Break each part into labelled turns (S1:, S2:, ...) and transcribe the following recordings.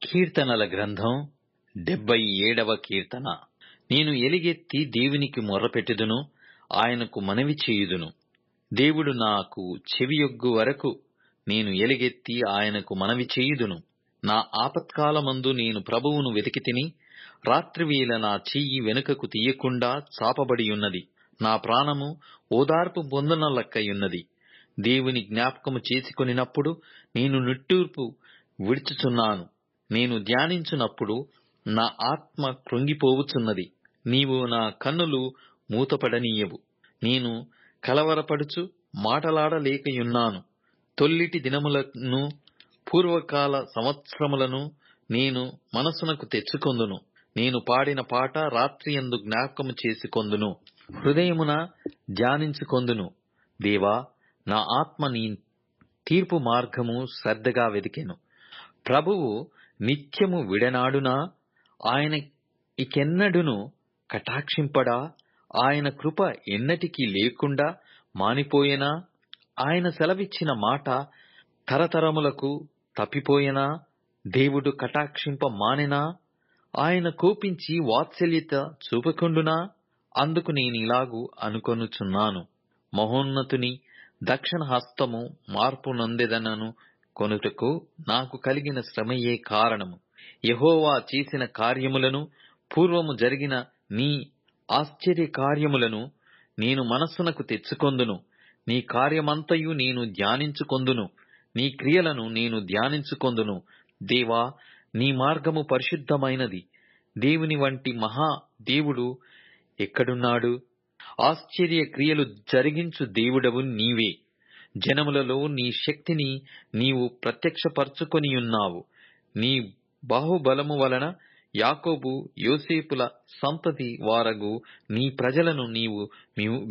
S1: కీర్తనల గ్రంథం 77వ కీర్తన. నేను ఎలుగెత్తి దేవునికి మొర్రపెట్టుదును, ఆయనకు మనవి చేయుదును. దేవుడు నాకు చెవియొగ్గు వరకు నేను ఎలుగెత్తి ఆయనకు మనవి చేయుదును. నా ఆపత్కాలమందు నేను ప్రభువును వెతికితిని. రాత్రివేళ నా చెయ్యి వెనుకకు తీయకుండా చాపబడియున్నది. నా ప్రాణము ఓదార్పు పొందనలక్కయున్నది. దేవుని జ్ఞాపకము చేసుకొనినప్పుడు నేను నిట్టూర్పు విడుచుచున్నాను. నేను ధ్యానించునప్పుడు నా ఆత్మ కృంగిపోవుచున్నది. నీవు నా కన్నులు మూతపడనీయవు. నేను కలవరపడుచు మాటలాడలేకయున్నాను. తొల్లిటి దినములను పూర్వకాల సంవత్సరములను నేను మనసునకు తెచ్చుకొందును. నేను పాడిన పాట రాత్రియందు జ్ఞాపకము చేసుకొందును, హృదయమున ధ్యానించుకొందును. దేవా, నా ఆత్మ నీ తీర్పు మార్గము శ్రద్ధగా వెదికెను. ప్రభువు నిత్యము విడనాడునా? ఆయన ఇకెన్నడును కటాక్షింపడా? ఆయన కృప ఎన్నటికీ లేకుండా మానిపోయెనా? ఆయన సెలవిచ్చిన మాట తరతరములకు తప్పిపోయెనా? దేవుడు కటాక్షింప మానెనా? ఆయన కోపించి వాత్సల్యత చూపకుండునా? అందుకు నేనిలాగు అనుకొనుచున్నాను, మహోన్నతుని దక్షిణ హస్తము మార్పు నొందెదనను కొనుటకు నాకు కలిగిన శ్రమయే కారణము. యెహోవా చేసిన కార్యములను, పూర్వము జరిగిన నీ ఆశ్చర్య కార్యములను నేను మనస్సునకు తెచ్చుకొందును. నీ కార్యమంతయు నేను ధ్యానించుకొందును, నీ క్రియలను నేను ధ్యానించుకొందును. దేవా, నీ మార్గము పరిశుద్ధమైనది. దేవుని వంటి మహా దేవుడు ఎక్కడున్నాడు? ఆశ్చర్య క్రియలు జరిగించు దేవుడవు నీవే. జనములలో నీ శక్తిని నీవు ప్రత్యక్షపరచుకొనియున్నావు. నీ బాహుబలము వలన యాకోబు యోసేపుల సంతతి వారగు నీ ప్రజలను నీవు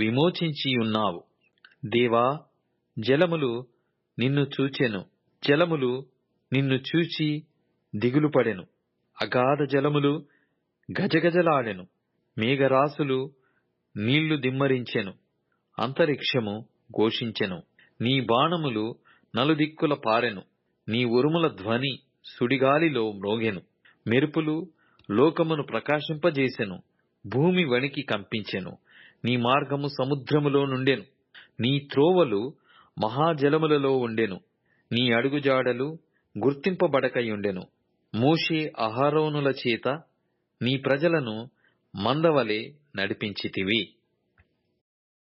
S1: విమోచించియున్నావు. దేవా, జలములు నిన్ను చూచెను. జలములు నిన్ను చూచి దిగులుపడెను. అగాధ జలములు గజగజలాడెను. మేఘరాశులు నీళ్లు దిమ్మరించెను. అంతరిక్షము ఘోషించెను. నీ బాణములు నలుదిక్కుల పారెను. నీ ఉరుముల ధ్వని సుడిగాలిలో మ్రోగెను. మెరుపులు లోకమును ప్రకాశింపజేసెను. భూమి వణికి కంపించెను. నీ మార్గము సముద్రములో నుండెను. నీ త్రోవలు మహాజలములలో ఉండెను. నీ అడుగుజాడలు గుర్తింపబడకయుండెను. మోషే అహరోనుల చేత నీ ప్రజలను మందవలె నడిపించితివి.